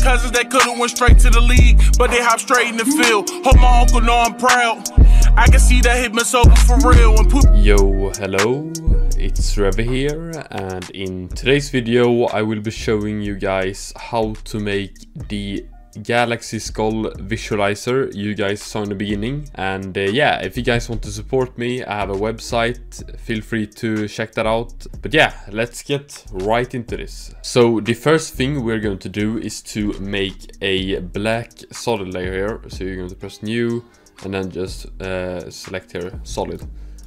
cousins that could've went straight to the league, but they hop straight in the field. Hope my uncle know I'm proud. I can see that hit me sober for real and put. Yo, hello, it's Revy here, and in today's video I will be showing you guys how to make the Galaxy Skull visualizer you guys saw in the beginning. And yeah, if you guys want to support me, I have a website, feel free to check that out. But yeah, let's get right into this. So the first thing we're going to do is to make a black solid layer here. So you're going to press new and then just select here solid.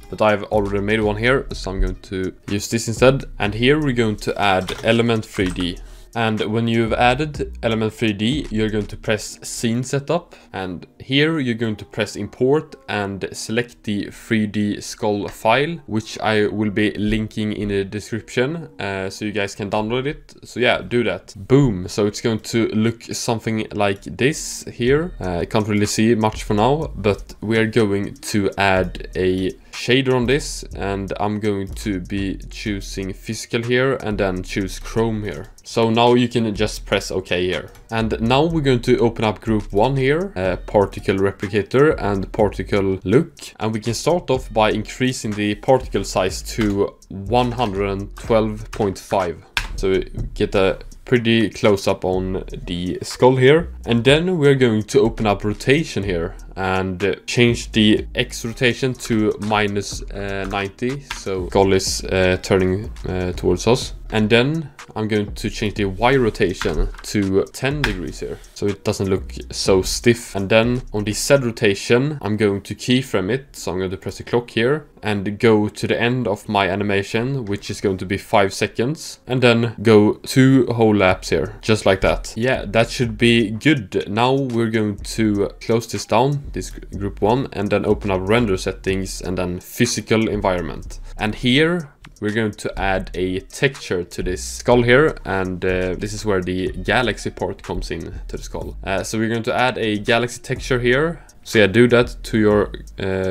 But I've already made one here, so I'm going to use this instead. And here we're going to add Element 3D. And when you've added Element 3D, you're going to press Scene Setup. And here you're going to press Import and select the 3D skull file, which I will be linking in the description, so you guys can download it. So yeah, do that. Boom. So it's going to look something like this here. I can't really see much for now, but we are going to add a shader on this, and I'm going to be choosing physical here and then choose chrome here. So now you can just press OK here. And now we're going to open up group 1 here, particle replicator and particle look. And we can start off by increasing the particle size to 112.5. So get a pretty close up on the skull here. And then we're going to open up rotation here and change the X rotation to -90, so skull is turning towards us. And then I'm going to change the Y rotation to 10 degrees here, so it doesn't look so stiff. And then on the Z rotation, I'm going to keyframe it, so I'm going to press the clock here and go to the end of my animation, which is going to be 5 seconds, and then go 2 whole laps here, just like that. Yeah, that should be good. Now we're going to close this down, this group 1, and then open up render settings and then physical environment. And here we're going to add a texture to this skull here, and this is where the galaxy part comes in to the skull. So we're going to add a galaxy texture here. So yeah, do that to your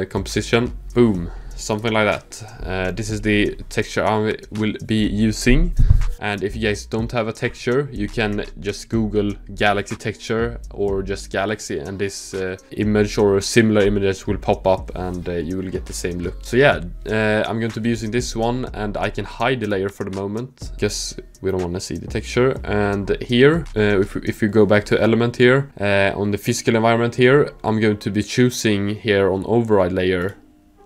composition. Boom. Something like that. This is the texture I will be using. And if you guys don't have a texture, you can just Google galaxy texture or just galaxy, and this image or similar images will pop up, and you will get the same look. So yeah, I'm going to be using this one, and I can hide the layer for the moment because we don't want to see the texture. And here, if you go back to element here, on the physical environment here, I'm going to be choosing here on override layer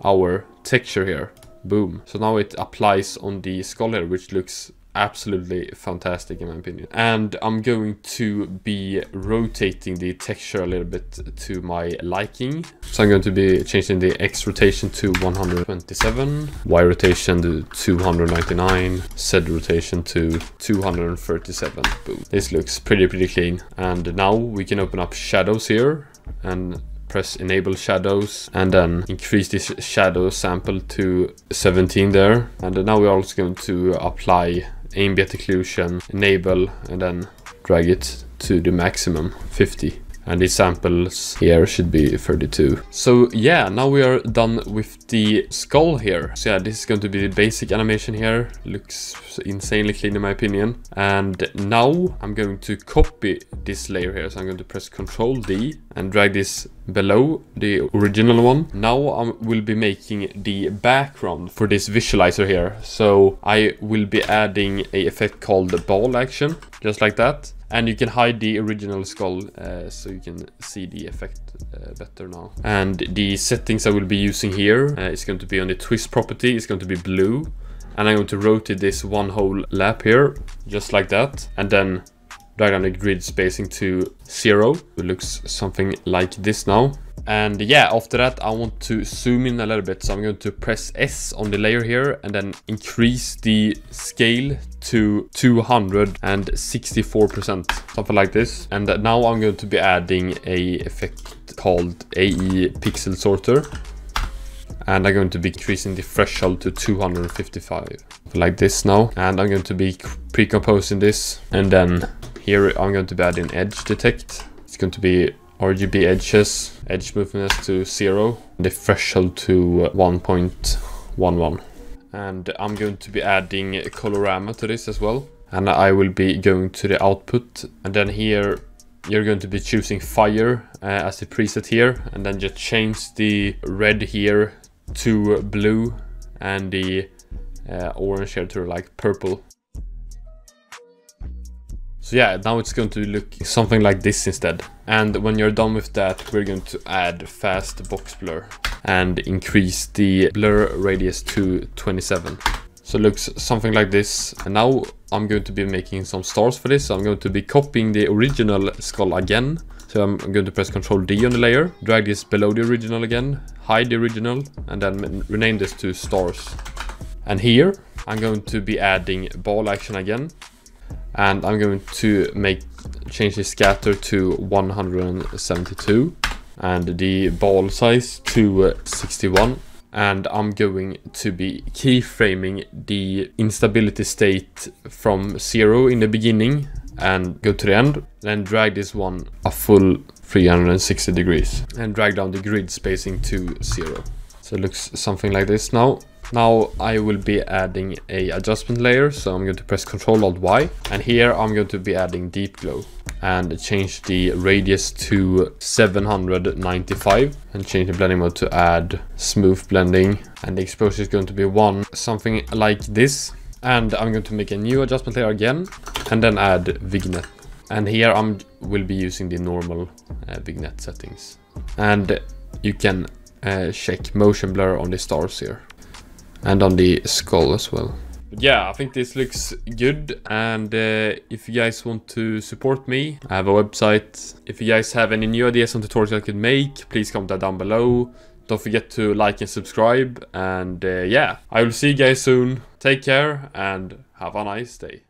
our texture here. Boom. So now it applies on the skull here, which looks absolutely fantastic in my opinion. And I'm going to be rotating the texture a little bit to my liking. So I'm going to be changing the X rotation to 127, Y rotation to 299, Z rotation to 237. Boom. This looks pretty clean. And now we can open up shadows here and press enable shadows, and then increase this shadow sample to 17 there. And now we're also going to apply ambient occlusion, enable, and then drag it to the maximum 50. And the samples here should be 32. So yeah, now we are done with the skull here. So yeah, this is going to be the basic animation here. Looks insanely clean in my opinion. And now I'm going to copy this layer here. So I'm going to press Ctrl D and drag this below the original one. Now I will be making the background for this visualizer here. So I will be adding a effect called ball action, just like that. And you can hide the original skull, so you can see the effect better now. And the settings I will be using here is going to be on the twist property. It's going to be blue. And I'm going to rotate this 1 whole lap here, just like that. And then drag down the grid spacing to 0. It looks something like this now. And yeah, after that I want to zoom in a little bit, so I'm going to press S on the layer here and then increase the scale to 264%, something like this. And now I'm going to be adding a effect called AE Pixel Sorter, and I'm going to be increasing the threshold to 255, like this now. And I'm going to be pre-composing this, and then here I'm going to be adding edge detect. It's going to be RGB edges, edge smoothness to 0, the threshold to 1.11. And I'm going to be adding Colorama to this as well. And I will be going to the output, and then here you're going to be choosing fire as the preset here, and then just change the red here to blue and the orange here to like purple. So yeah, now it's going to look something like this instead. And when you're done with that, we're going to add fast box blur and increase the blur radius to 27. So it looks something like this. And now I'm going to be making some stars for this. So I'm going to be copying the original skull again. So I'm going to press Ctrl D on the layer, drag this below the original again, hide the original, and then rename this to stars. And here I'm going to be adding ball action again. And I'm going to change the scatter to 172 and the ball size to 61. And I'm going to be keyframing the instability state from 0 in the beginning and go to the end. Then drag this one a full 360 degrees and drag down the grid spacing to 0. So it looks something like this now. Now I will be adding a adjustment layer, so I'm going to press Ctrl Alt Y, and here I'm going to be adding deep glow and change the radius to 795 and change the blending mode to add smooth blending, and the exposure is going to be 1, something like this. And I'm going to make a new adjustment layer again and then add vignette, and here I will be using the normal vignette settings, and you can check motion blur on the stars here. And on the skull as well. But yeah, I think this looks good, and if you guys want to support me, I have a website. If you guys have any new ideas on tutorials I could make, please comment that down below. Don't forget to like and subscribe, and yeah, I will see you guys soon. Take care and have a nice day.